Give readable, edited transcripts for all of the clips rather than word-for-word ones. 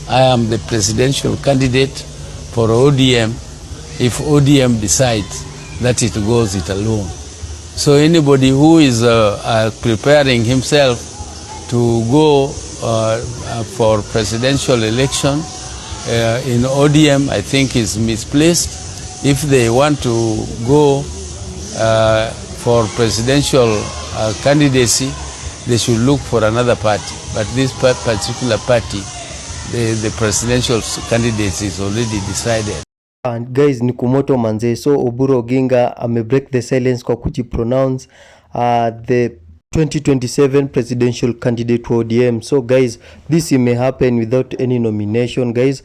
I am the presidential candidate for ODM if ODM decides that it goes it alone. So anybody who is preparing himself to go for presidential election in ODM, I think is misplaced. If they want to go for presidential candidacy, they should look for another party. But this particular party, the presidential candidate is already decided. And guys, ni kumoto manze. So Oburu Oginga break the silence kwa kujipronounce the 2027 presidential candidate for ODM. So guys, this may happen without any nomination, guys.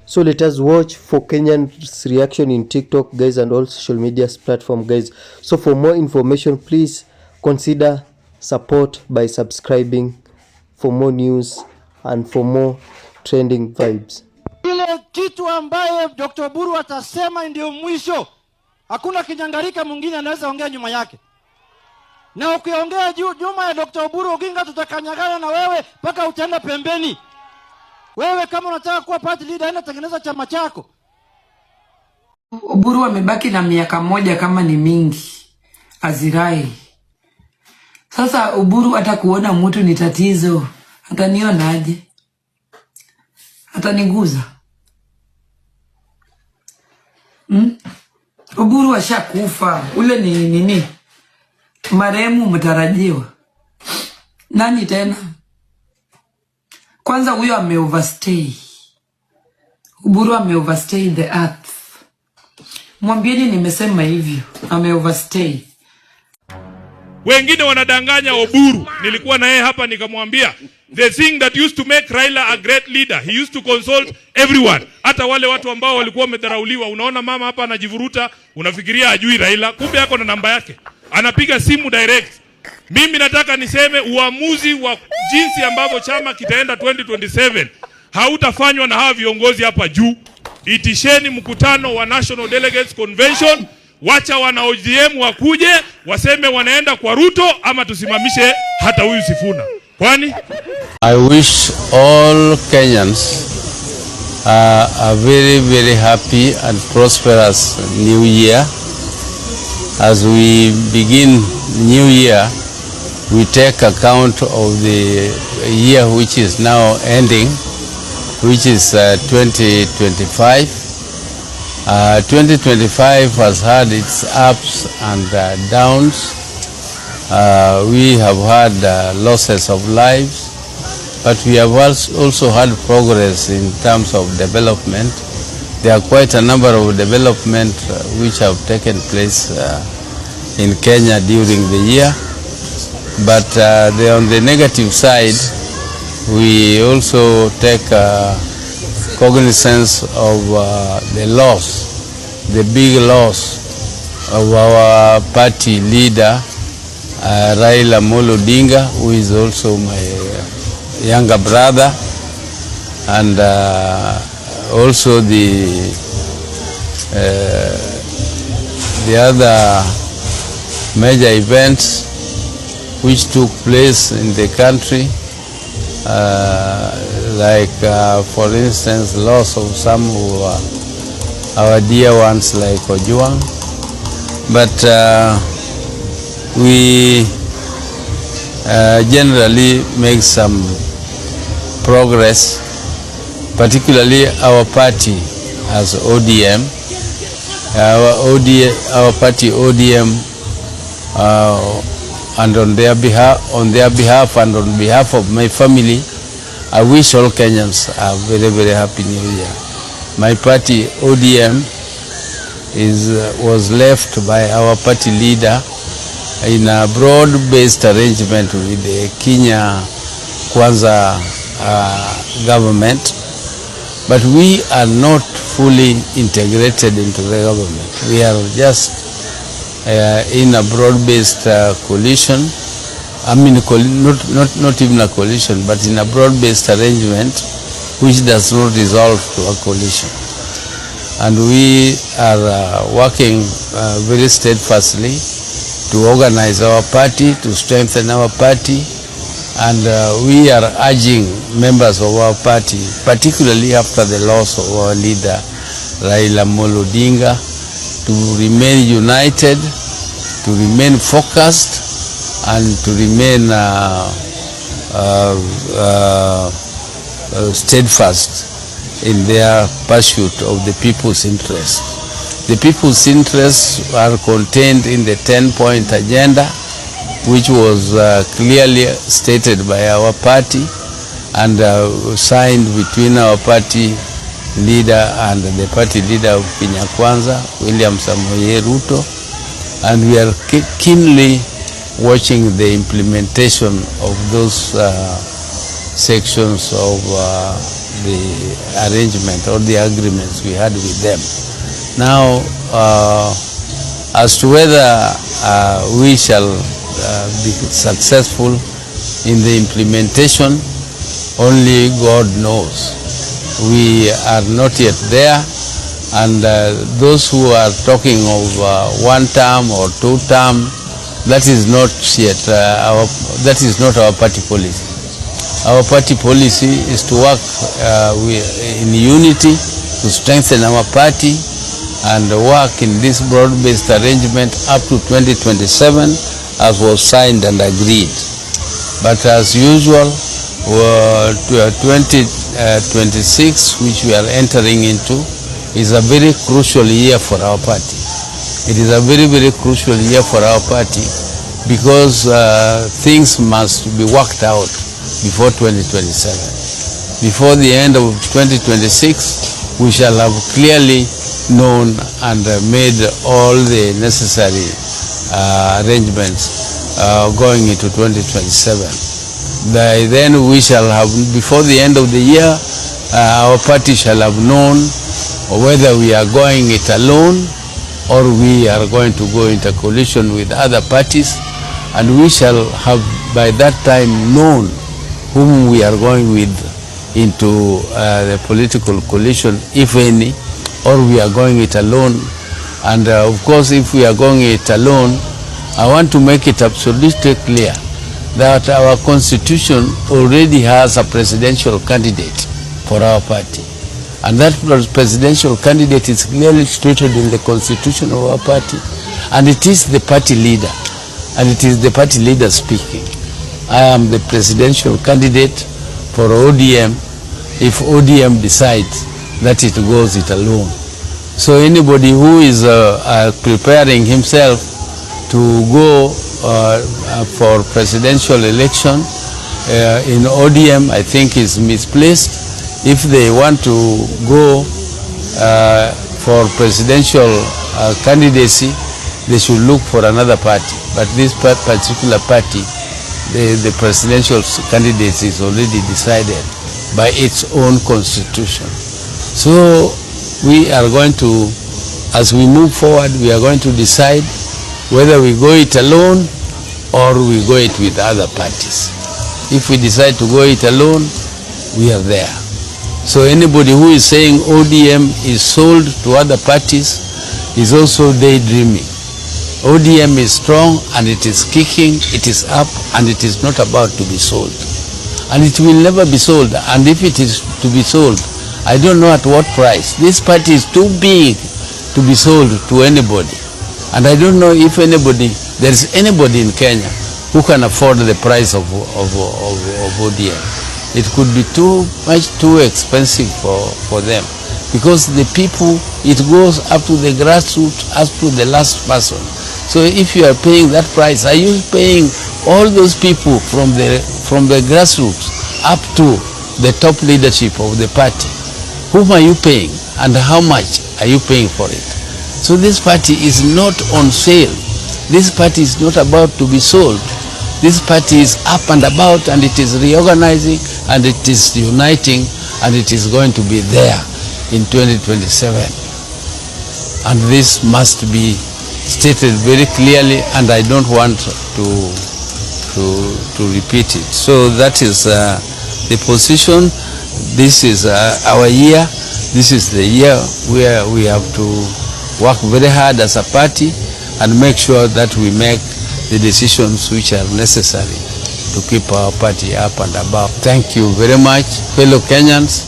So let us watch for Kenyan's reaction in TikTok, guys, and all social media platform, guys. So for more information, please consider support by subscribing for more news and for more trending vibes. Ile kitu ambaye Dr. Oburu atasema ndio mwisho. Hakuna kinyangarika mwingine anaweza ongea nyuma yake. Na ukiongea nyuma ya Dr. Oburu Oginga tutakanyagana na wewe mpaka utaenda pembeni. Wewe kama unataka kuwa party leader, enda tengeneza chama chako. Oburu amebaki na miaka moja kama ni mingi. Azirai. Sasa Oburu hata kuona mtu ni tatizo. Ataniona aje? Ataniguza. Oburu ashakufa. Ule ni nini? Marehemu mtarajiwa. Nani tena? Kwanza huyo overstay. Oburu overstay the earth. Mwambieni nimesema hivyo. Overstay. Wengine wanadanganya Oburu. Nilikuwa na yeye hapa nikamwambia, the thing that used to make Raila a great leader, he used to consult everyone. Hata wale watu ambao walikuwa wamedharauliwa. Unaona mama hapa anajivuruta, unafikiria ajui Raila, kumbe yako na namba yake. Anapiga simu direct. Mimi nataka niseme uamuzi wa jinsi ambavyo chama kitaenda 2027 hautafanywa na hawa viongozi hapa juu. Itisheni mkutano wa National Delegates Convention, wacha wana ODM wakuje waseme wanaenda kwa Ruto ama tusimamishe hata huyu Sifuna. Kwani I wish all Kenyans a very, very happy and prosperous new year. As we begin new year, we take account of the year which is now ending, which is 2025. 2025 has had its ups and downs. We have had losses of lives, but we have also had progress in terms of development. There are quite a number of development which have taken place in Kenya during the year. But on the negative side, we also take cognizance of the loss, the big loss of our party leader, Raila Amolo Odinga, who is also my younger brother, and also the other major events which took place in the country, like for instance loss of some of our dear ones like Ojwang. But we generally make some progress, particularly our party as ODM. Our party ODM, and on their behalf and on behalf of my family, I wish all Kenyans a very, very happy new year. My party ODM was left by our party leader in a broad-based arrangement with the Kenya Kwanza government, but we are not fully integrated into the government. We are just in a broad-based coalition. I mean, not even a coalition, but in a broad-based arrangement which does not resolve to a coalition. And we are working very steadfastly to organize our party, to strengthen our party, And we are urging members of our party, particularly after the loss of our leader, Raila Amolo Odinga, to remain united, to remain focused, and to remain steadfast in their pursuit of the people's interests. The people's interests are contained in the 10-point agenda, which was clearly stated by our party and signed between our party leader and the party leader of Kenya Kwanza, William Samoei Ruto, and we are keenly watching the implementation of those sections of the arrangement or the agreements we had with them. Now, as to whether we shall be successful in the implementation, only God knows. We are not yet there, and those who are talking of one term or two term, that is not yet our party policy. Our party policy is to work in unity, to strengthen our party, and work in this broad-based arrangement up to 2027, as was signed and agreed. But as usual, 2026, which we are entering into, is a very crucial year for our party. It is a very, very crucial year for our party because things must be worked out before 2027. Before the end of 2026, we shall have clearly known and made all the necessary arrangements going into 2027. By then we shall have, before the end of the year, our party shall have known whether we are going it alone or we are going to go into coalition with other parties, and we shall have by that time known whom we are going with into the political coalition, if any, or we are going it alone. And of course, if we are going it alone, I want to make it absolutely clear that our constitution already has a presidential candidate for our party. And that presidential candidate is clearly stated in the constitution of our party. And it is the party leader. And it is the party leader speaking. I am the presidential candidate for ODM if ODM decides that it goes it alone. So anybody who is preparing himself to go for presidential election in ODM, I think is misplaced. If they want to go for presidential candidacy, they should look for another party. But this particular party, the presidential candidate is already decided by its own constitution. So we are going to, as we move forward, we are going to decide whether we go it alone or we go it with other parties. If we decide to go it alone, we are there. So anybody who is saying ODM is sold to other parties is also daydreaming. ODM is strong and it is kicking, it is up, and it is not about to be sold. And it will never be sold. And if it is to be sold, I don't know at what price. This party is too big to be sold to anybody. And I don't know if there is anybody in Kenya who can afford the price of ODM. It could be too expensive for them. Because the people, it goes up to the grassroots, up to the last person. So if you are paying that price, are you paying all those people from the grassroots up to the top leadership of the party? Whom are you paying and how much are you paying for it? So this party is not on sale. This party is not about to be sold. This party is up and about, and it is reorganizing, and it is uniting, and it is going to be there in 2027. And this must be stated very clearly, and I don't want to repeat it. So that is the position. This is our year. This is the year where we have to work very hard as a party and make sure that we make the decisions which are necessary to keep our party up and above. Thank you very much, fellow Kenyans,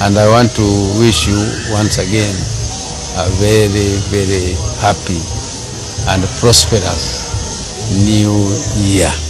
and I want to wish you once again a very, very happy and prosperous New Year.